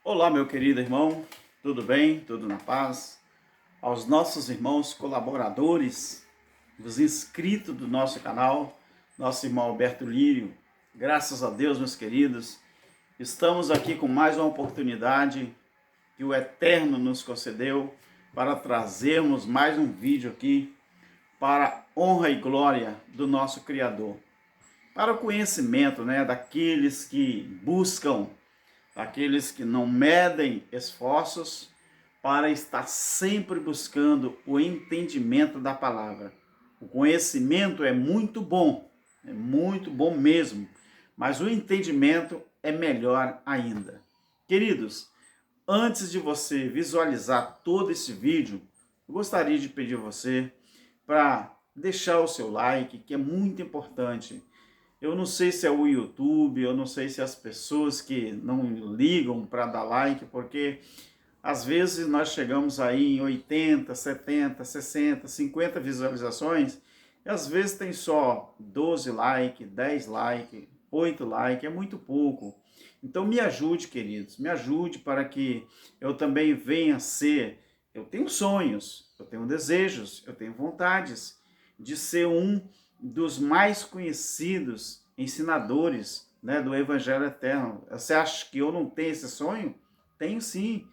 Olá, meu querido irmão, tudo bem? Tudo na paz? Aos nossos irmãos colaboradores, os inscritos do nosso canal, nosso irmão Alberto Lírio, graças a Deus, meus queridos, estamos aqui com mais uma oportunidade que o Eterno nos concedeu para trazermos mais um vídeo aqui para a honra e glória do nosso Criador, para o conhecimento, daqueles que buscam, aqueles que não medem esforços para estar sempre buscando o entendimento da palavra. O conhecimento é muito bom mesmo, mas o entendimento é melhor ainda. Queridos, antes de você visualizar todo esse vídeo, eu gostaria de pedir a você para deixar o seu like, que é muito importante. Eu não sei se é o YouTube, eu não sei se as pessoas que não ligam para dar like, porque às vezes nós chegamos aí em 80, 70, 60, 50 visualizações, e às vezes tem só 12 likes, 10 likes, 8 likes, é muito pouco. Então me ajude, queridos, me ajude para que eu também venha a ser, eu tenho sonhos, eu tenho desejos, eu tenho vontades de ser um dos mais conhecidos ensinadores, do Evangelho Eterno. Você acha que eu não tenho esse sonho? Tenho sim,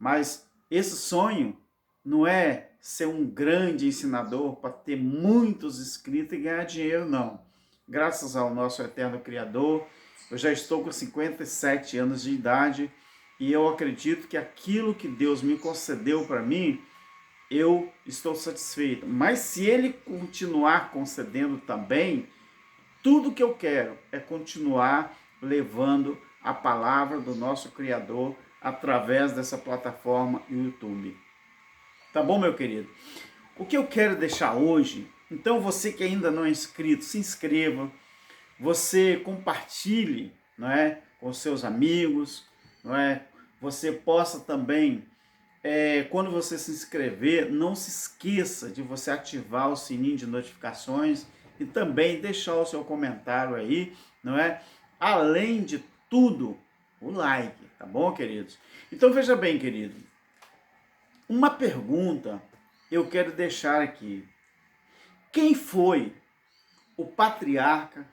mas esse sonho não é ser um grande ensinador para ter muitos inscritos e ganhar dinheiro, não. Graças ao nosso eterno Criador, eu já estou com 57 anos de idade e eu acredito que aquilo que Deus me concedeu para mim, eu estou satisfeito. Mas se Ele continuar concedendo também, tudo que eu quero é continuar levando a palavra do nosso Criador através dessa plataforma YouTube. Tá bom, meu querido? O que eu quero deixar hoje, então você que ainda não é inscrito, se inscreva, você compartilhe, com seus amigos, você possa também, quando você se inscrever, não se esqueça de você ativar o sininho de notificações e também deixar o seu comentário aí, Além de tudo, o like, tá bom, queridos? Então veja bem, querido, uma pergunta eu quero deixar aqui. Quem foi o patriarca?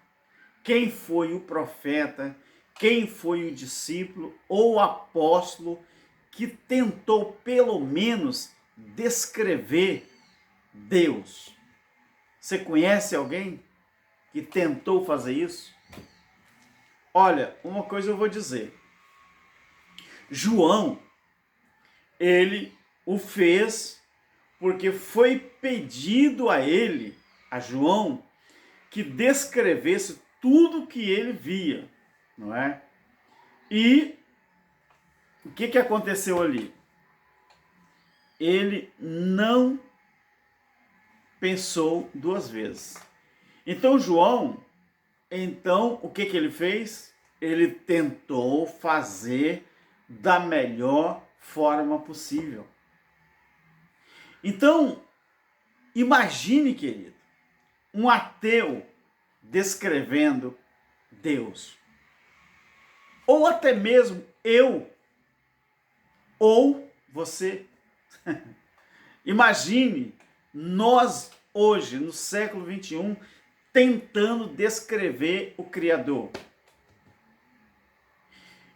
Quem foi o profeta? Quem foi o discípulo ou o apóstolo que tentou pelo menos descrever Deus? Você conhece alguém que tentou fazer isso? Olha, uma coisa eu vou dizer. João, ele o fez porque foi pedido a ele, a João, que descrevesse tudo que ele via, não é? E o que aconteceu ali? Ele não pensou duas vezes. Então João, o que ele fez? Ele tentou fazer da melhor forma possível. Então, imagine, querido, um ateu descrevendo Deus. Ou até mesmo eu, ou você. Imagine nós hoje, no século 21, tentando descrever o Criador.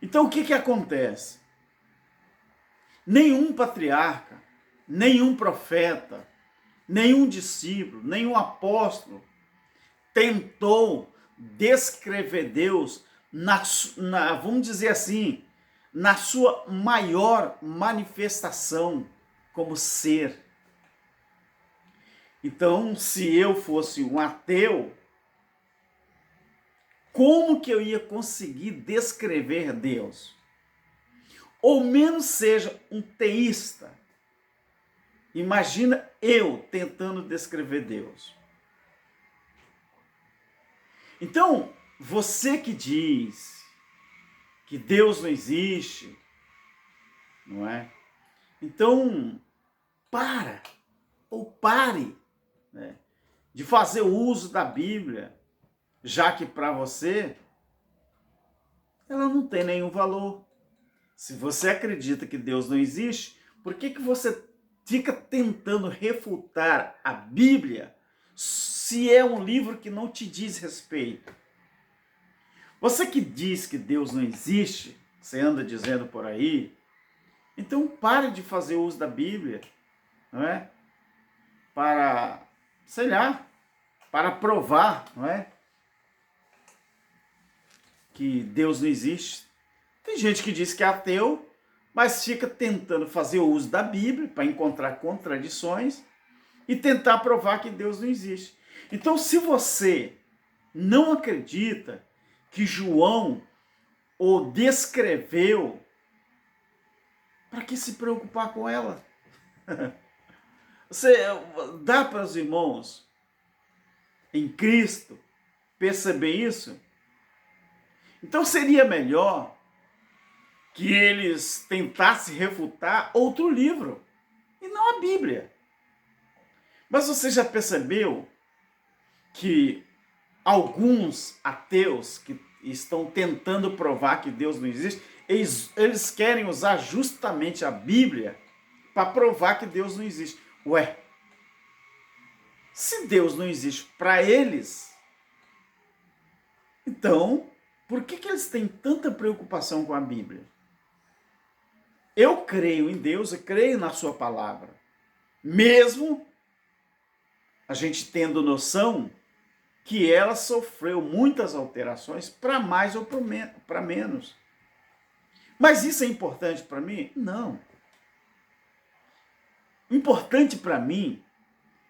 Então o que acontece? Nenhum patriarca, nenhum profeta, nenhum discípulo, nenhum apóstolo tentou descrever Deus vamos dizer assim, na sua maior manifestação como ser. Então, se eu fosse um ateu, como que eu ia conseguir descrever Deus? Ou menos seja um teísta. Imagina eu tentando descrever Deus. Então, você que diz que Deus não existe, não é? Então, pare de fazer uso da Bíblia, já que para você ela não tem nenhum valor. Se você acredita que Deus não existe, por que você fica tentando refutar a Bíblia se é um livro que não te diz respeito? Você que diz que Deus não existe, você anda dizendo por aí, então pare de fazer uso da Bíblia, não é? Para, sei lá, para provar, não é? Que Deus não existe. Tem gente que diz que é ateu, mas fica tentando fazer uso da Bíblia para encontrar contradições e tentar provar que Deus não existe. Então, se você não acredita que João o descreveu, para que se preocupar com ela? Você dá para os irmãos em Cristo perceber isso? Então seria melhor que eles tentassem refutar outro livro, e não a Bíblia. Mas você já percebeu que alguns ateus que estão tentando provar que Deus não existe, eles querem usar justamente a Bíblia para provar que Deus não existe. Ué, se Deus não existe para eles, então por que eles têm tanta preocupação com a Bíblia? Eu creio em Deus, eu creio na sua palavra. Mesmo a gente tendo noção que ela sofreu muitas alterações para mais ou para menos. Mas isso é importante para mim? Não. Importante para mim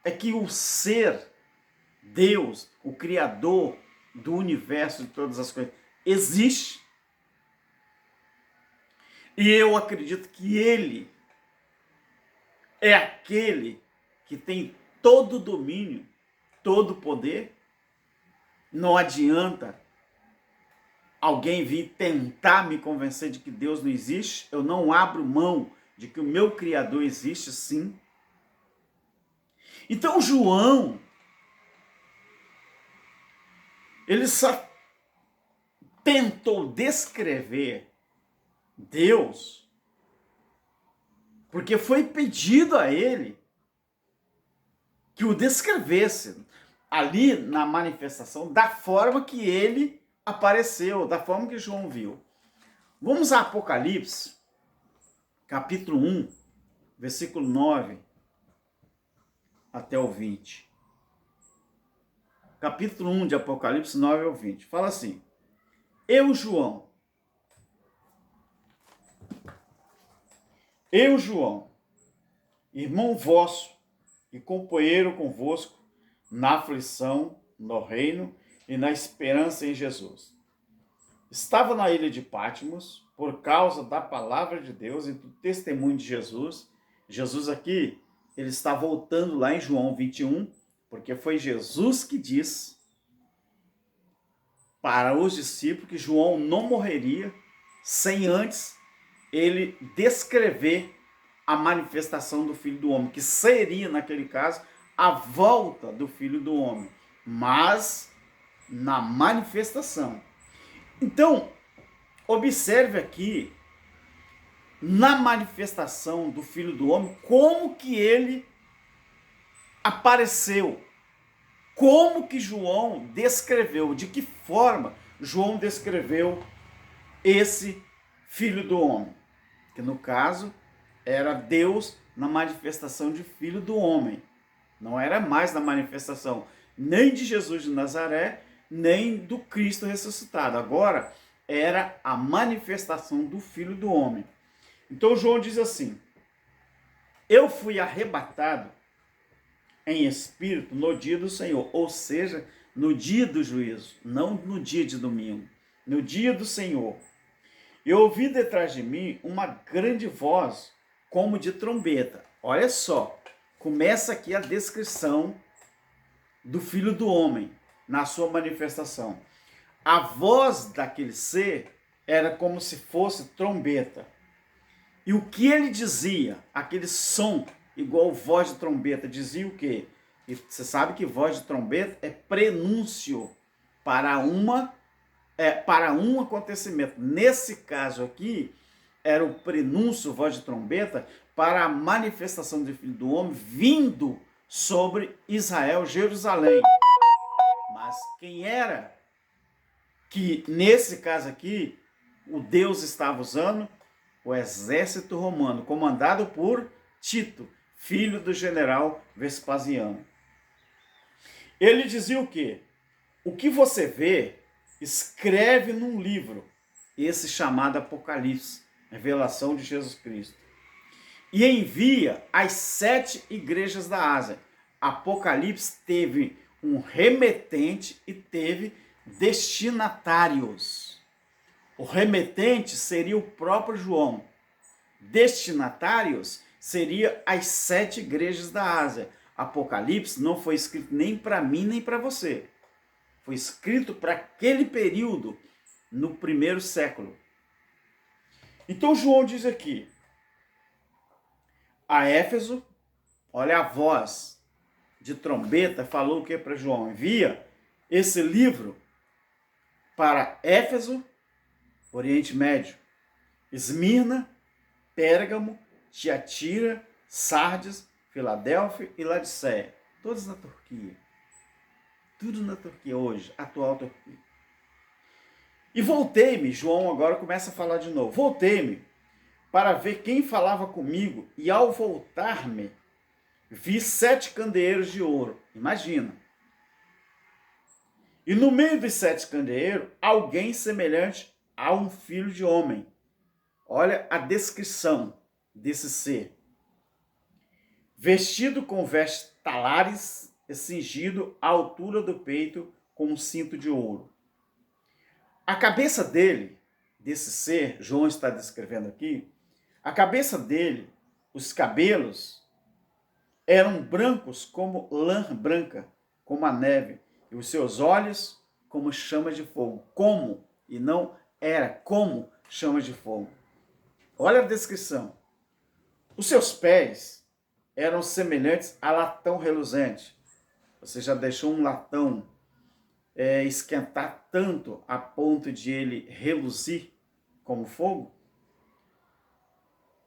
é que o ser, Deus, o Criador do universo, de todas as coisas, existe. E eu acredito que Ele é aquele que tem todo o domínio, todo o poder. Não adianta alguém vir tentar me convencer de que Deus não existe. Eu não abro mão de que o meu Criador existe, sim. Então João, ele só tentou descrever Deus porque foi pedido a ele que o descrevesse ali na manifestação da forma que ele apareceu, da forma que João viu. Vamos a Apocalipse, capítulo 1, versículo 9 até o 20. Capítulo 1 de Apocalipse, 9 ao 20. Fala assim: Eu, João, irmão vosso e companheiro convosco na aflição, no reino e na esperança em Jesus. Estava na ilha de Patmos por causa da palavra de Deus e do testemunho de Jesus. Jesus aqui, ele está voltando lá em João 21, porque foi Jesus que disse para os discípulos que João não morreria sem antes ele descrever a manifestação do Filho do Homem, que seria, naquele caso, a volta do Filho do Homem, mas na manifestação. Então, observe aqui, na manifestação do Filho do Homem, como que ele apareceu, como que João descreveu, de que forma João descreveu esse Filho do Homem, que no caso era Deus na manifestação de Filho do Homem. Não era mais na manifestação nem de Jesus de Nazaré, nem do Cristo ressuscitado. Agora era a manifestação do Filho do Homem. Então João diz assim: eu fui arrebatado em espírito no dia do Senhor, ou seja, no dia do juízo, não no dia de domingo, no dia do Senhor. Eu ouvi detrás de mim uma grande voz, como de trombeta. Olha só, começa aqui a descrição do Filho do Homem, na sua manifestação. A voz daquele ser era como se fosse trombeta. E o que ele dizia, aquele som igual voz de trombeta, dizia o quê? E você sabe que voz de trombeta é prenúncio para um acontecimento. Nesse caso aqui, era o prenúncio, voz de trombeta, para a manifestação do Filho do Homem vindo sobre Israel, Jerusalém. Mas quem era que, nesse caso aqui, o Deus estava usando? O exército romano, comandado por Tito, filho do general Vespasiano. Ele dizia o quê? O que você vê, escreve num livro, esse chamado Apocalipse, revelação de Jesus Cristo, e envia às 7 igrejas da Ásia. Apocalipse teve um remetente e teve destinatários. O remetente seria o próprio João. Destinatários seria as 7 igrejas da Ásia. Apocalipse não foi escrito nem para mim nem para você. Foi escrito para aquele período, no primeiro século. Então João diz aqui, a Éfeso, olha a voz de trombeta, falou o que para João? Envia esse livro para Éfeso, Oriente Médio, Esmirna, Pérgamo, Tiatira, Sardes, Filadélfia e Laodiceia. Todos na Turquia. Tudo na Turquia hoje, atual Turquia. E voltei-me, João agora começa a falar de novo. Voltei-me para ver quem falava comigo, e ao voltar-me, vi 7 candeeiros de ouro. Imagina. E no meio dos 7 candeeiros, alguém semelhante a um filho de homem. Olha a descrição desse ser. Vestido com vestes talares e cingido à altura do peito com um cinto de ouro. A cabeça dele, desse ser, João está descrevendo aqui, a cabeça dele, os cabelos, eram brancos como lã branca, como a neve, e os seus olhos como chamas de fogo. Como, e não era, como chamas de fogo. Olha a descrição. Os seus pés eram semelhantes a latão reluzente. Você já deixou um latão esquentar tanto a ponto de ele reluzir como fogo?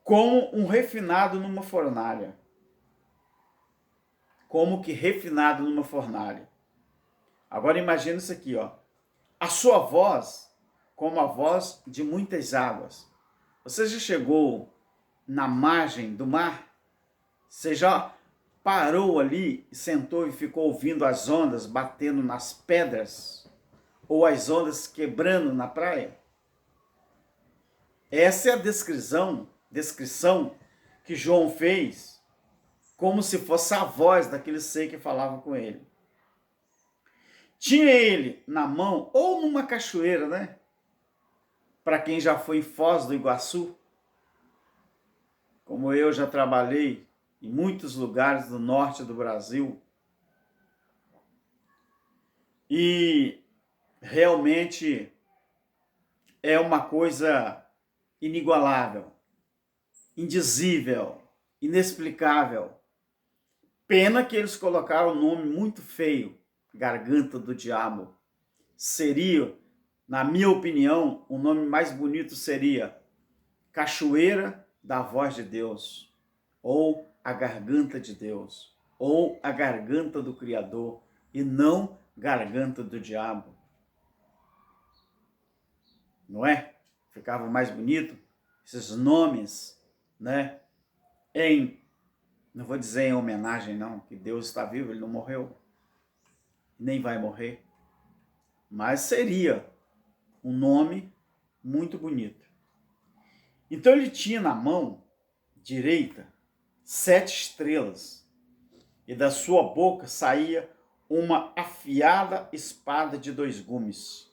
Como um refinado numa fornalha. Como que refinado numa fornalha. Agora imagina isso aqui, ó. A sua voz, como a voz de muitas águas. Você já chegou na margem do mar? Você já parou ali, sentou e ficou ouvindo as ondas batendo nas pedras? Ou as ondas quebrando na praia? Essa é a descrição que João fez, como se fosse a voz daquele ser que falava com ele. Tinha ele na mão, ou numa cachoeira, né? Para quem já foi em Foz do Iguaçu, como eu já trabalhei em muitos lugares do norte do Brasil, e realmente é uma coisa inigualável, indizível, inexplicável. Pena que eles colocaram um nome muito feio, Garganta do Diabo. Seria, na minha opinião, o nome mais bonito seria Cachoeira da Voz de Deus, ou a Garganta de Deus, ou a Garganta do Criador, e não Garganta do Diabo. Não é? Ficava mais bonito esses nomes, né? Não vou dizer em homenagem não, que Deus está vivo, ele não morreu, nem vai morrer, mas seria um nome muito bonito. Então ele tinha na mão direita 7 estrelas, e da sua boca saía uma afiada espada de 2 gumes.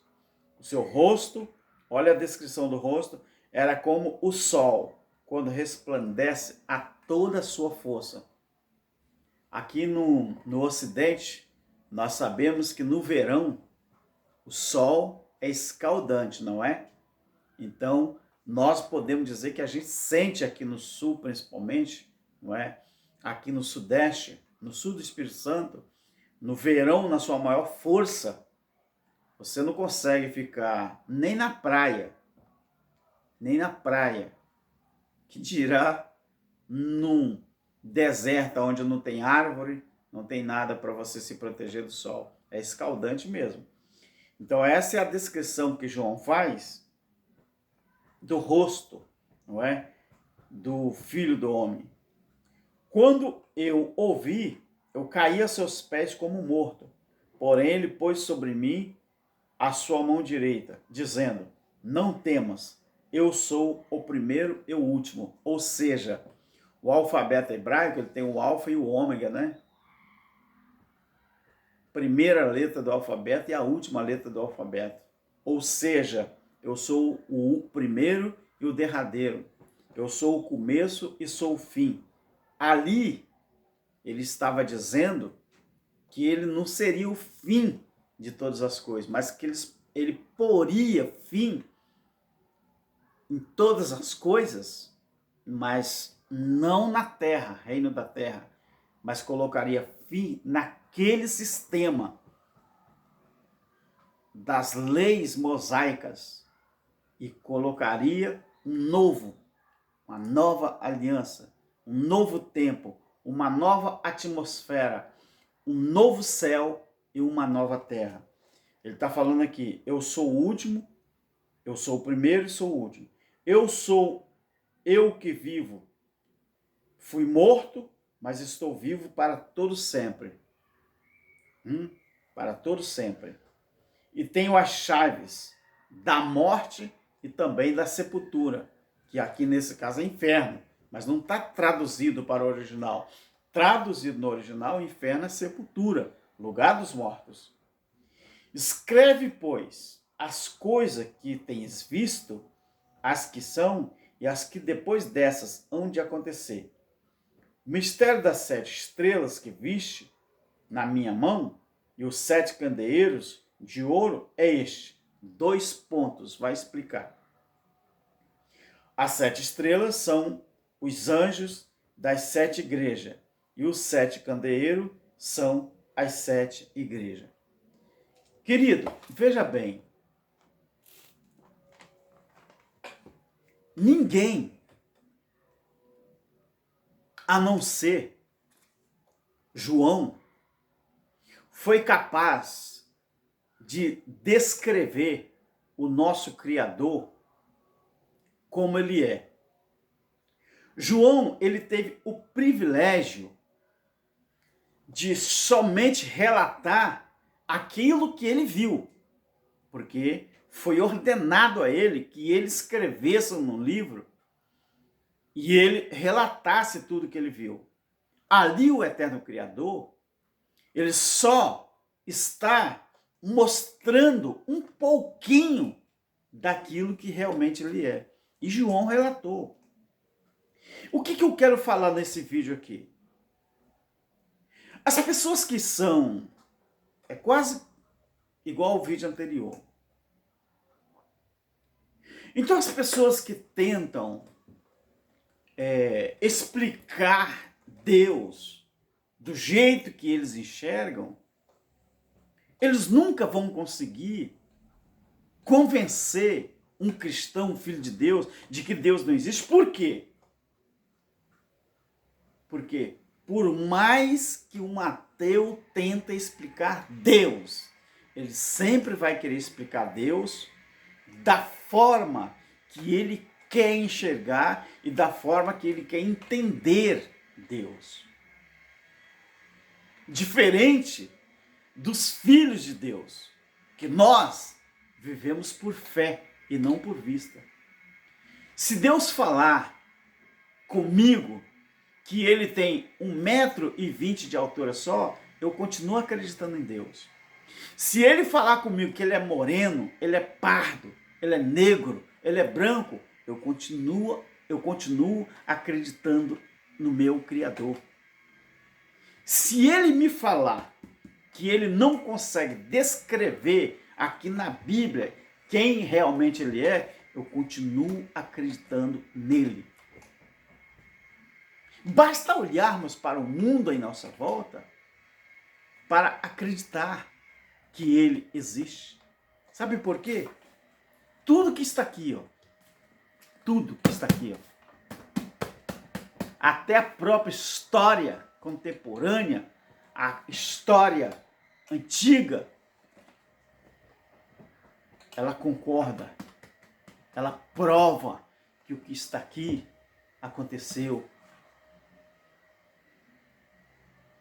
O seu rosto, olha a descrição do rosto, era como o sol, quando resplandece a toda a sua força. Aqui no Ocidente, nós sabemos que no verão, o sol é escaldante, não é? Então, nós podemos dizer que a gente sente aqui no Sul, principalmente, não é? Aqui no Sudeste, no Sul do Espírito Santo, no verão, na sua maior força, você não consegue ficar nem na praia, Que dirá num deserto onde não tem árvore, não tem nada para você se proteger do sol. É escaldante mesmo. Então essa é a descrição que João faz do rosto, não é? Do Filho do Homem. Quando eu ouvi, eu caí a seus pés como morto. Porém ele pôs sobre mim a sua mão direita, dizendo: não temas, eu sou o primeiro e o último. Ou seja, o alfabeto hebraico, ele tem o alfa e o ômega, né? Primeira letra do alfabeto e a última letra do alfabeto. Ou seja, eu sou o primeiro e o derradeiro. Eu sou o começo e sou o fim. Ali, ele estava dizendo que ele não seria o fim de todas as coisas, mas que ele poria fim em todas as coisas, mas não na terra, reino da terra, mas colocaria fim naquele sistema das leis mosaicas e colocaria uma nova aliança, um novo tempo, uma nova atmosfera, um novo céu e uma nova terra. Ele está falando aqui, eu sou o último, eu sou o primeiro e sou o último. Eu que vivo. Fui morto, mas estou vivo para todo sempre. Para todo sempre. E tenho as chaves da morte e também da sepultura, que aqui nesse caso é inferno, mas não está traduzido para o original. Traduzido no original, inferno é sepultura, lugar dos mortos. Escreve, pois, as coisas que tens visto, as que são e as que depois dessas hão de acontecer. O mistério das 7 estrelas que viste na minha mão e os 7 candeeiros de ouro é este. 2 pontos, vai explicar. As 7 estrelas são os anjos das 7 igrejas e os 7 candeeiros são as 7 igrejas. Querido, veja bem, ninguém, a não ser João, foi capaz de descrever o nosso Criador como ele é. João, ele teve o privilégio de somente relatar aquilo que ele viu, porque foi ordenado a ele que ele escrevesse no livro e ele relatasse tudo que ele viu. Ali o eterno Criador, ele só está mostrando um pouquinho daquilo que realmente ele é. E João relatou. O que eu quero falar nesse vídeo aqui? As pessoas que são, é quase igual ao vídeo anterior. Então as pessoas que tentam explicar Deus do jeito que eles enxergam, eles nunca vão conseguir convencer um cristão, um filho de Deus, de que Deus não existe. Por quê? Porque por mais que um ateu tenta explicar Deus, ele sempre vai querer explicar Deus da forma que ele quer enxergar e da forma que ele quer entender Deus. Diferente dos filhos de Deus, que nós vivemos por fé e não por vista. Se Deus falar comigo que ele tem 1,20 m de altura só, eu continuo acreditando em Deus. Se ele falar comigo que ele é moreno, ele é pardo, ele é negro, ele é branco, eu continuo acreditando no meu Criador. Se ele me falar que ele não consegue descrever aqui na Bíblia quem realmente ele é, eu continuo acreditando nele. Basta olharmos para o mundo em nossa volta para acreditar que ele existe. Sabe por quê? Tudo que está aqui, tudo que está aqui, até a própria história contemporânea, a história antiga, ela concorda, ela prova que o que está aqui aconteceu.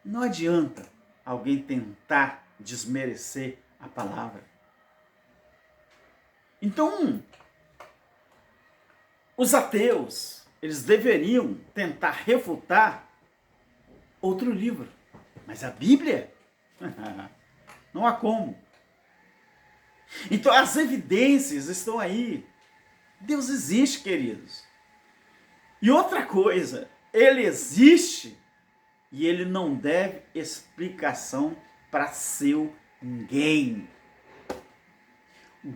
Não adianta alguém tentar desmerecer a palavra. Então, os ateus, eles deveriam tentar refutar outro livro. Mas a Bíblia, não há como. Então, as evidências estão aí. Deus existe, queridos. E outra coisa, ele existe e ele não deve explicação para seu ninguém.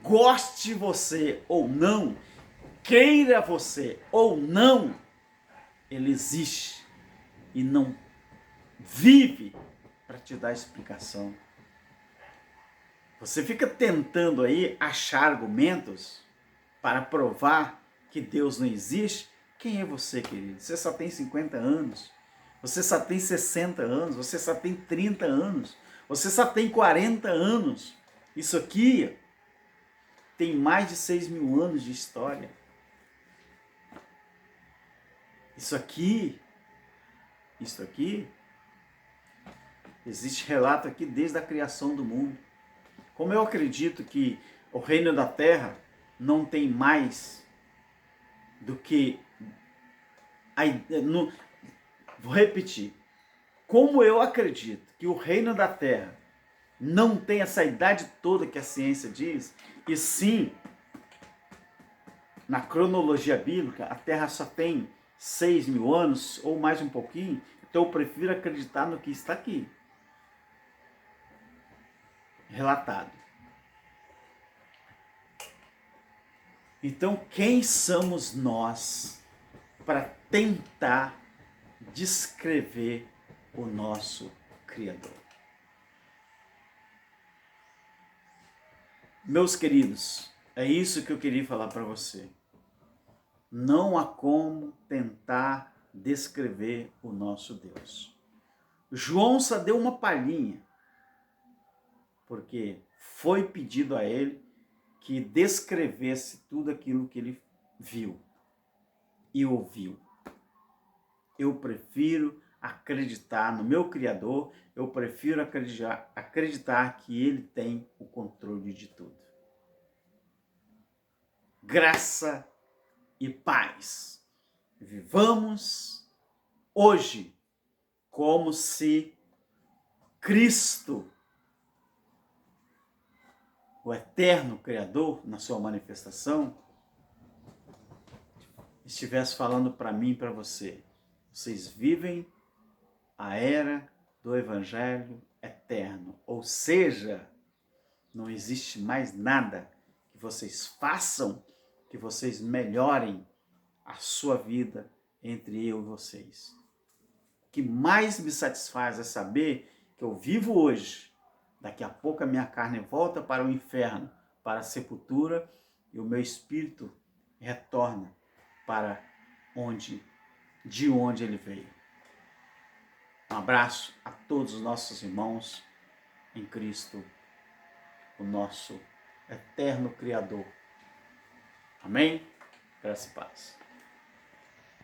Goste você ou não, queira você ou não, ele existe e não vive para te dar explicação. Você fica tentando aí achar argumentos para provar que Deus não existe. Quem é você, querido? Você só tem 50 anos, você só tem 60 anos, você só tem 30 anos, você só tem 40 anos. Isso aqui tem mais de 6.000 anos de história. Isso aqui, existe relato aqui desde a criação do mundo. Como eu acredito que o reino da terra não tem mais do que... Vou repetir. Como eu acredito que o reino da terra não tem essa idade toda que a ciência diz, e sim, na cronologia bíblica, a terra só tem 6.000 anos, ou mais um pouquinho, então eu prefiro acreditar no que está aqui relatado. Então, quem somos nós para tentar descrever o nosso Criador? Meus queridos, é isso que eu queria falar para você. Não há como tentar descrever o nosso Deus. João só deu uma palhinha, porque foi pedido a ele que descrevesse tudo aquilo que ele viu e ouviu. Eu prefiro acreditar no meu Criador, eu prefiro acreditar que Ele tem o controle de tudo. Graça e paz. Vivamos hoje como se Cristo, o eterno Criador, na sua manifestação, estivesse falando para mim e para você. Vocês vivem a era do Evangelho eterno. Ou seja, não existe mais nada que vocês façam, que vocês melhorem a sua vida entre eu e vocês. O que mais me satisfaz é saber que eu vivo hoje. Daqui a pouco a minha carne volta para o inferno, para a sepultura, e o meu espírito retorna para de onde ele veio. Um abraço a todos os nossos irmãos em Cristo, o nosso eterno Criador. Amém? Graça e paz.